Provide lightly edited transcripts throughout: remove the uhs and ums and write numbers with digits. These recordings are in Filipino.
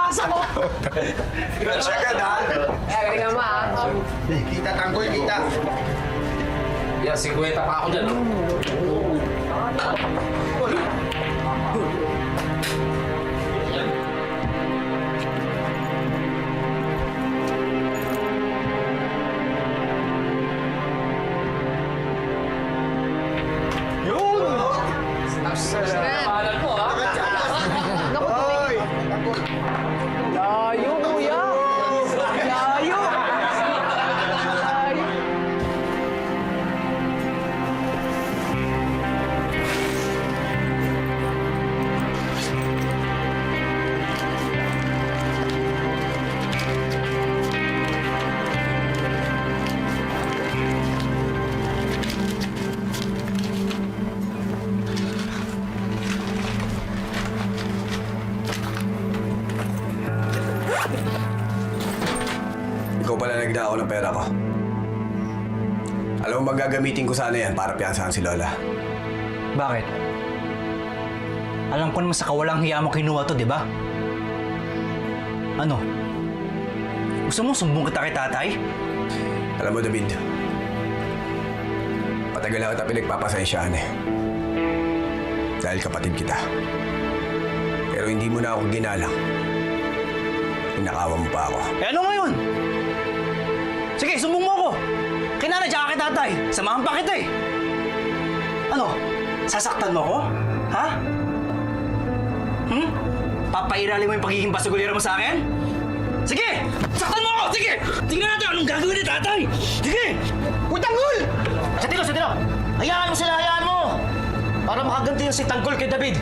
asa ko! Grats agad, ha? Galing ka ma, ha? Kita, tanggol, kita. Yan, 50 pa ako dyan, no? Pangalan mo, ha? Hoy! Layo, kuya! Layo! Layo! Ikaw pala nagdako ng pera ko. Alam mo, magagamitin ko sana yan para piyansahan si Lola. Bakit? Alam ko naman sa kawalang hiya mo kinuha to, di ba? Ano? Gusto mo sumbong kita kay tatay? Alam mo, David, patagal na kita pinagpapasensyahan eh. Dahil kapatid kita. Pero hindi mo na ako ginalang. Pinakawa mo pa ako. Eh ano ngayon? Sige, sumbong mo ako! Kinanay tsaka kay tatay! Samahan pa kita eh! Ano? Sasaktan mo ako? Ha? Papairali mo yung pagiging basagulira mo sa akin? Sige! Saktan mo ako! Sige! Tingnan natin anong gagawin ni tatay! Sige! Uy, Tanggol! Sa tilo! Hayaan mo sila! Hayaan mo! Para makaganti yung si Tanggol kay David.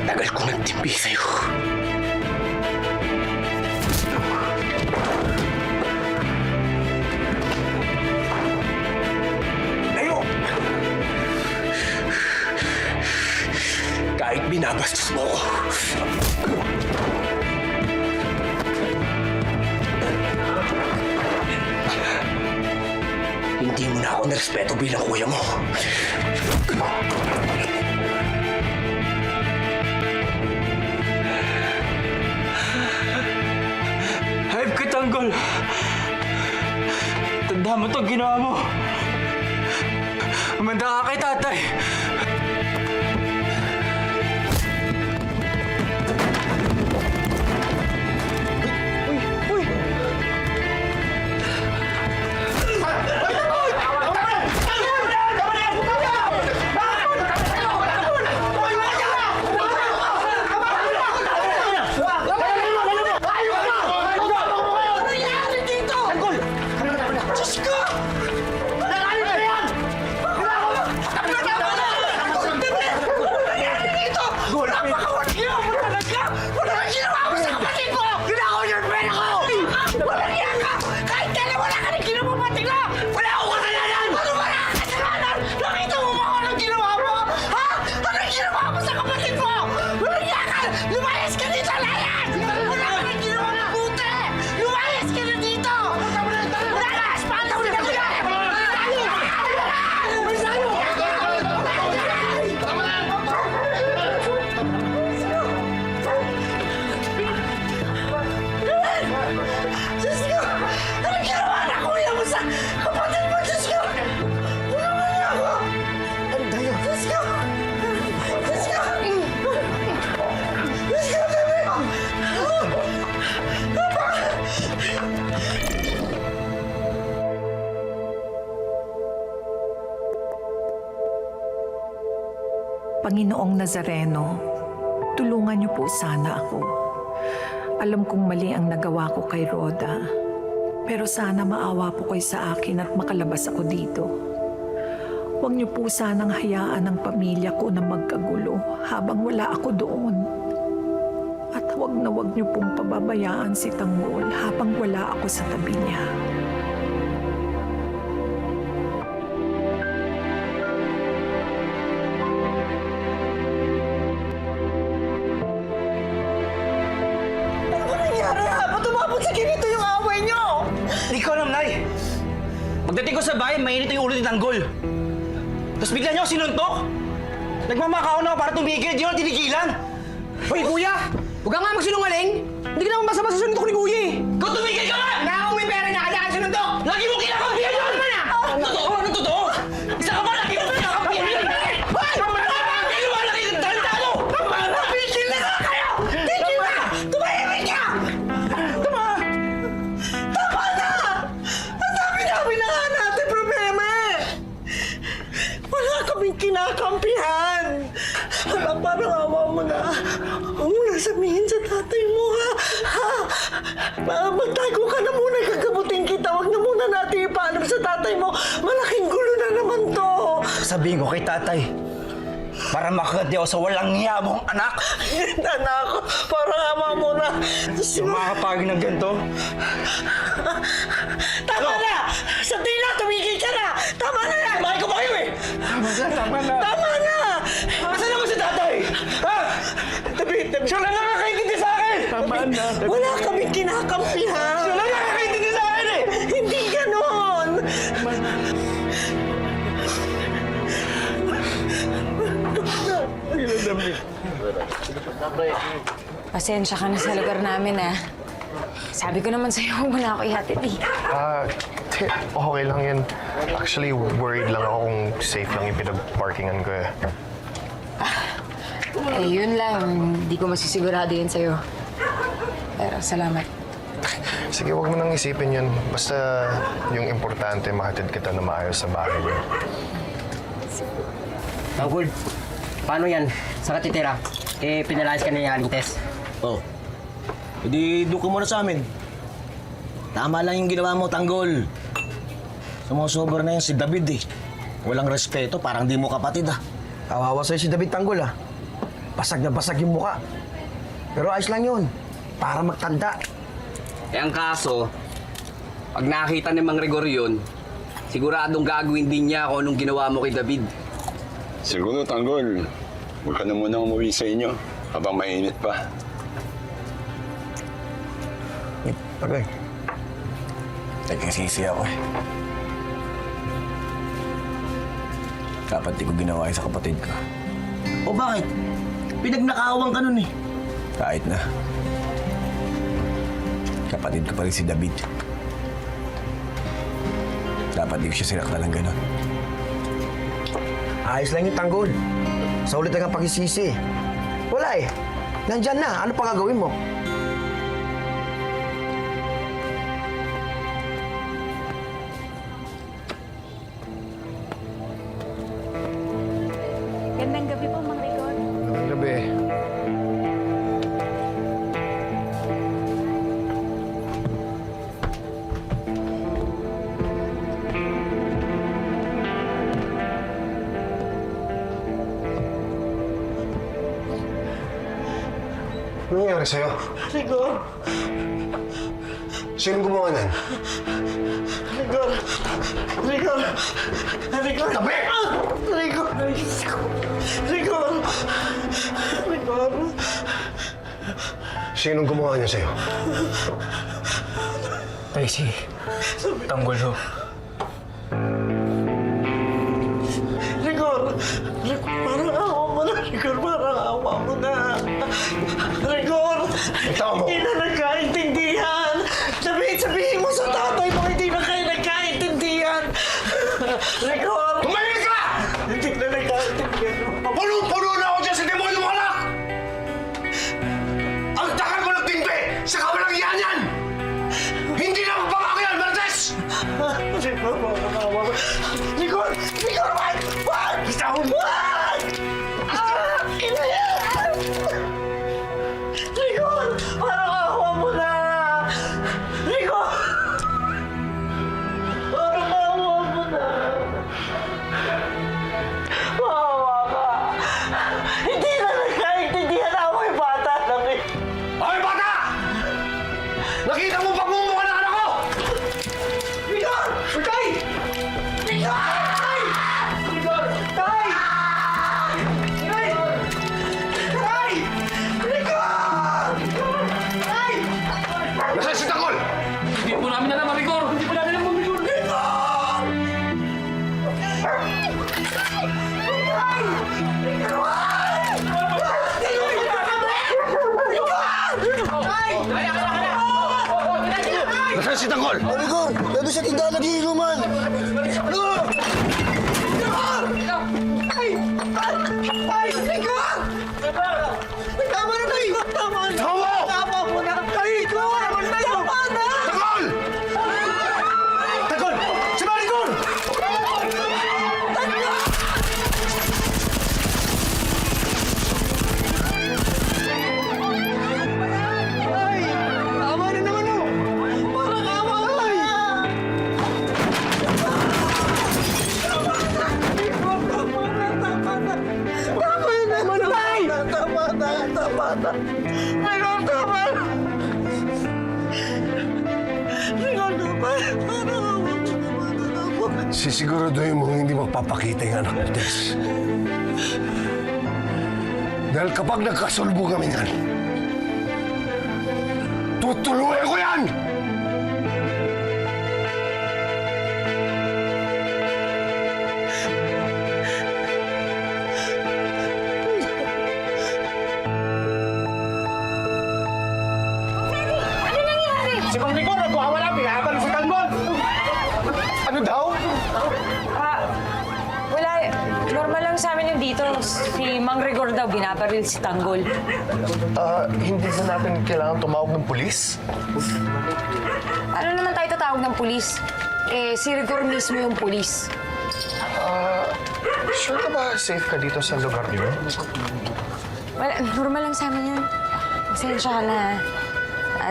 Tagal ko nagtimpi sa'yo. Layo! Kahit binabastos mo ko. Hindi mo na ako nirespeto bilang kuya mo. Hayop ka, Tanggol! Tanda mo to, ginawa mo! Umanda ka kay tatay! Panginoong Nazareno, tulungan niyo po sana ako. Alam kong mali ang nagawa ko kay Rhoda, pero sana maawa po kayo sa akin at makalabas ako dito. Huwag niyo po sanang hayaan ang pamilya ko na magkagulo habang wala ako doon. At huwag niyo pong pababayaan si Tanggol habang wala ako sa tabi niya. Ano ba nangyari ha? Ba't umabot sa ganito yung away niyo? Hindi ko alam, Nay. Pagdating ko sa bahay, mainit yung ulo ni Tanggol. Tapos bigla niyo ako sinuntok. Nagmamakao na ako para tumigil, di ako tinigilan. Hoy, kuya! Huwag ka nga magsinungaling! Hindi ka naman basta-basta suntok ni kuya eh! Ikaw tumigil ka nga! Nakakaw mo yung pera niya, kaya ka sinuntok! Lagi mo kinakampihan yun! Totoo? Ano totoo? Isa ka ba lagi mo kinakampihan yun? Hoy! Kayo ba lagi ng talentado? Tigil na nga kayo! Tigil na! Tumahimik ka! Tama na! Ang dami namin na nga natin problema eh! Wala kaming kinakampihan! Parang awa mo na. Huwag mo na sabihin sa tatay mo, ha? Magtago ka na muna, gagamutin kita. Huwag na muna natin ipaalam sa tatay mo. Malaking gulo na naman to. Sabihin ko kay tatay, para makaganti ako sa walang hiya mong anak. Anak, parang ama mo na. Sumakapagin ng ganito. Tama na! Sa tina, tumigil ka na! Tama na yan! Mahal ko ba kayo eh? Tama na! Tama na! Asan naman si tatay? Ha? Tabi! Siya lang nakakaintindi sa akin! Tama na! Wala kaming kinakampihan! Siya lang nakakaintindi sa akin eh! Hindi ganon! Pasensya ka na sa lugar namin, ah. Sabi ko naman sa'yo, huwag mo na ako ihatid eh. Okay lang yan. Actually, worried lang ako kung safe lang yung pinag-parkingan ko eh. Eh, yun lang. Hindi ko masisigurado yun sa'yo. Pero salamat. Sige, wag mo nang isipin yun. Basta yung importante, mahatid kita na maayos sa bahay niyo. Tanggol, paano yan? Saan ka titira? Eh, pinalayas ka na yung aling test. Oh. Hindi doon ka muna sa amin. Tama lang yung ginawa mo, Tanggol. Sumusobra na yan si David eh. Walang respeto, parang di mo kapatid ah. Kawawa sa'yo si David Tanggol ah. Basag na basag yung muka. Pero ayos lang yun. Para magtanda. Eh ang kaso, pag nakita ni Mang Rigor yun, siguradong gagawin din niya kung anong ginawa mo kay David. Siguro, Tanggol. Huwag ka na muna umuwi sa inyo habang mainit pa. Tagay. Nagkasisi ako eh. Dapat di ko ginawa sa kapatid ko. O bakit? Pinagnakaawang ka nun eh. Kahit na. Kapatid ko pa rin si David. Dapat di ko siya sinakla ng gano'n. Ayos lang yung Tanggol. Sa ulit na pagisisi. Wala eh. Nandyan na. Ano pa gagawin mo? Gandang gabi po, Mang Rigor. Magandang gabi. Ano nangyari sa'yo? Rigor! Sino gumawa nan? Rigor! Rigor! Rigor! Tabi! Rigor! Rigor! Rigor! Sinong gumawa niya sa'yo? Ay, si Tanggol ho. Rigor! Parang awa mo na, Rigor. Parang awa mo na. Rigor! Ikaw mo! Hindi na nagkaintindihan! Sabihin mo sa tatay mo, hindi na kayo nagkaintindihan! Rigor! Tumahimik ka! Hindi na nagkaintindihan. Puno-puno na ako dyan sa demonyo mo anak! Ang takal mo ng timbe! Sa kawalang iyan yan! Hindi na magpapako yan, Martes! Rigor, parang awa mo. Rigor! Rigor, wag! Wag! Bitaw! Wag! Ah! Nasaan si Tanggol? Rigor, nandun sa tindahan nag-iinuman. Tama na tayo! Tama na! Tama mo na! Tama na! Tama na! Tanggol! Tagol! Si Marigor! Tama na naman o! Parang tama! Sisiguraduhin mo hindi magpapakita yung anak mo, Des. Dahil kapag nagkasulbo kami niyan, tutuluyan ko yan! Ano nangyari? Si Mang Rigor, nagwawala. Pinahabal si Tanggol. Ano daw? Wala. Normal lang sa amin yung dito. Si Mang Rigor daw, binabaril si Tanggol. Hindi na natin kailangan tumawag ng pulis? Ano naman tayo tatawag ng pulis? Eh, si Rigor mismo yung pulis. Sure ka ba safe ka dito sa lugar niyo? Wala, normal lang sa amin yun. Pasensya ka na.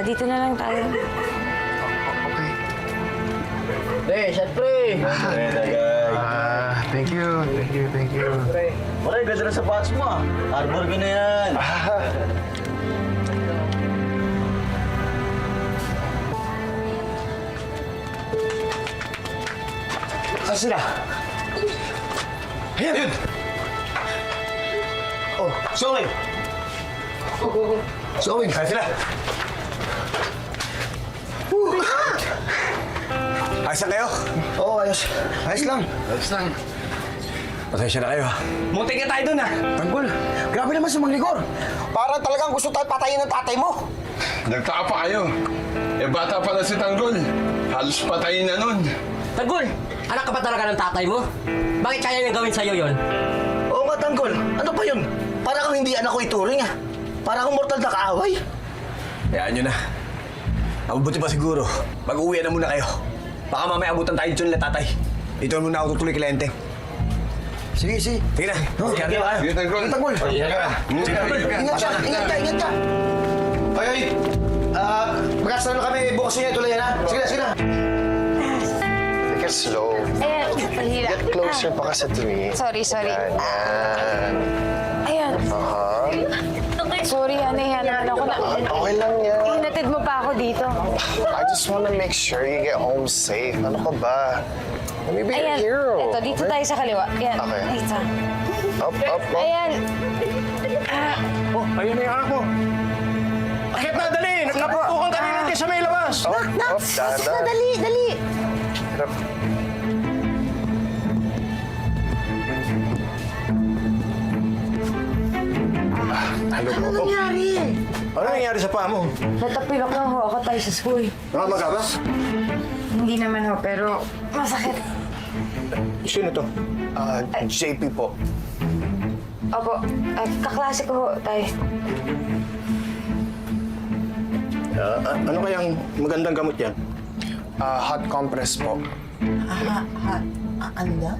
Dito na lang tayo. Okay. Thank you. Maray, ganda na sa pats mo ah. Arbor ko na yan. Saan sila? Ayan! Oh, Sorry. Sawin! Saan sila? Ayos na kayo? Oo, ayos. Ayos lang. Pasensya na kayo ha. Muntik na tayo dun ah. Tanggol, grabe naman si Mang Rigor. Parang talagang gusto tayo patayin ng tatay mo. Nagtaka pa kayo. Eh, bata pa na si Tanggol. Halos patayin na nun. Tanggol, anak ka ba talaga ng tatay mo? Bakit kaya niyang gawin sa'yo yon? Oo nga, Tanggol. Ano pa yun? Para kang hindi anak ko ituring ah. Para kang mortal na kaaway. Hayaan nyo na. Mabuti pa siguro. Mag-uwi na muna kayo. Baka mamaya abutan tayo dyan nila tatay. Dito na muna ako tutuloy kila Enteng. Sige, sige. Sige na. Sige na kayo. Sige, Tanggol. Tanggol. Ingat siya, ingat ka, ingat ka. Ay! Magkasama na kami. Bukas niya tuloy yan ha. Sige na, sige na. Take it slow. Ayan, palihila. Get closer pa kasi to me. Sorry. Ganyan. Ayan. Sorry, Hana naman ako na. Okay lang yan. Hinatid mo pa ako dito. I just wanna make sure you get home safe. Ano ka ba? Maybe you're a Ayan. hero. Ito, dito tayo sa kaliwa. Ayan. Okay. Ay, ito. Up. Ayan. Oh, ayun na yung anak mo. Akit na, dali! Napukan kami natin sa may labas! Nak! Dali! Ano nangyari sa paa mo? Natapilok lang ho ako tayo sa school. Nakamaga ba? Hindi naman ho, pero masakit. Sino to? JP po. Opo, kaklase ko ho tayo. Ano kayang magandang gamot yan? Hot compress po. Ano?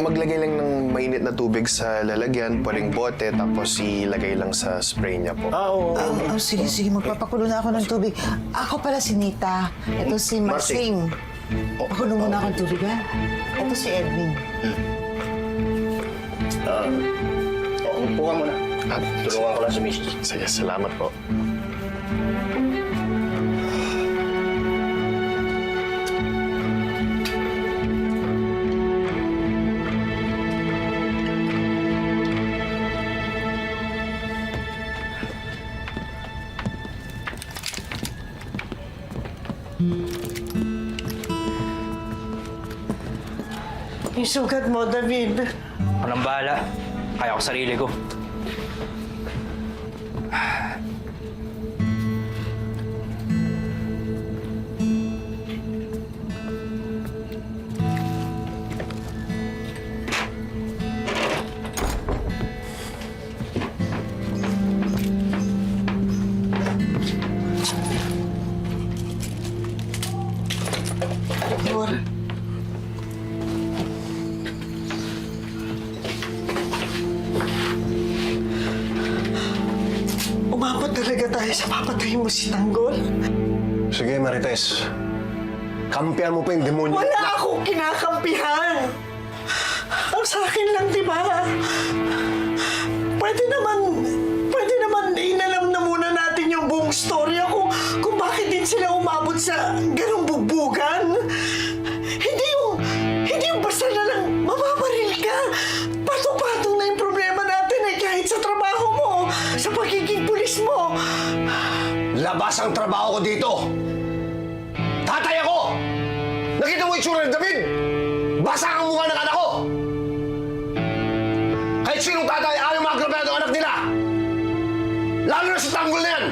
Maglagay lang ng mainit na tubig sa lalagyan, pwedeng bote, tapos ilagay lang sa spray niya po. Sige, magpapakulo na ako ng tubig. Ako pala si Nita. Ito si Marsing. Pakulo muna ako ng tubig, ha? Ito si Edwin. Upo ka muna. Tulungan ko lang si Mrs. Sige, salamat po. yung sugat mo, David. Walang bahala. Kaya ko sarili ko. Tanggol. Umabot talaga tayo sa papatayin mo si Tanggol? Sige, Marites. Kampihan mo pa yung demonyo. Wala akong kinakampihan! Ang sa akin lang, di ba? Pwede naman inalam na muna natin yung buong storya kung bakit din sila umabot sa ganong bugbugan. Hindi yung basta na lang mababaril ka. Patong-patong na yung problema natin kahit sa trabaho mo, sa pagiging pulis mo. Labas ang trabaho ko dito! Tatay ako! Nakita mo yung tsura ni David? Basa ang mukha ng anak ko! Kahit sinong tatay, ayaw maagrabyado ang anak nila! Lalo na si Tanggol na yan!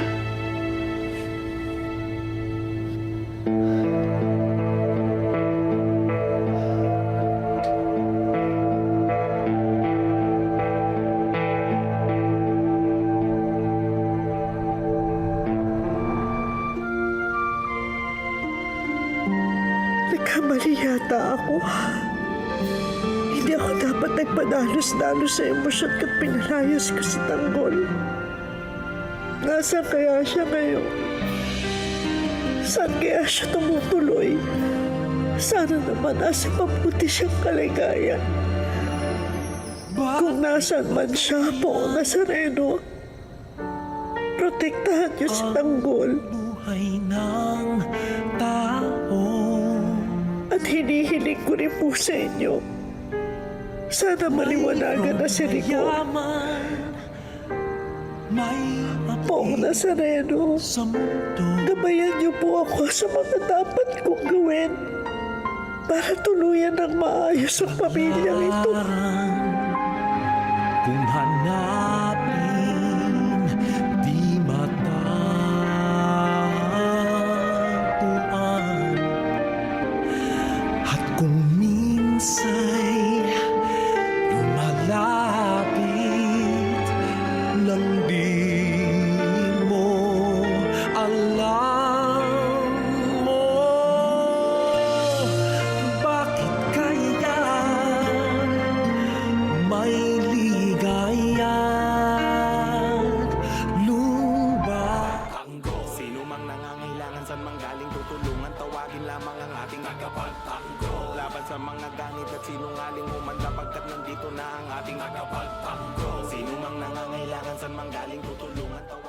Nagkamali yata ako. Hindi ako dapat nagpadalos-dalos sa emosyon at pinalayas ko si Tanggol. Nasaan kaya siya ngayon? Saan kaya siya tumutuloy? Sana naman nasa mabuti siyang kaligayan. Kung nasaan man siya, Poong Nazareno, protektahan niyo si Tanggol. At hinihiling ko rin po sa inyo, sana maliwanagan na si Rico. Poong Nazareno, gabayan niyo po ako sa mga dapat kong gawin para tuluyan ng maayos ang pamilyang ito. Kung hanapin, di matagpuan. At kung minsa'y lumalapit nang di mo alam mo, bakit kaya may ligaya't lubak? Sino mang nangangailangan, saan mang galing tutulungan, tawagin lamang ang ating tagapagtanggol. Laban sa mga ganit at sinungaling humanda, pagkat nandito na ang ating tagapagtanggol. Sino mang nangangailangan, saan mang galing tutulungan, tawagin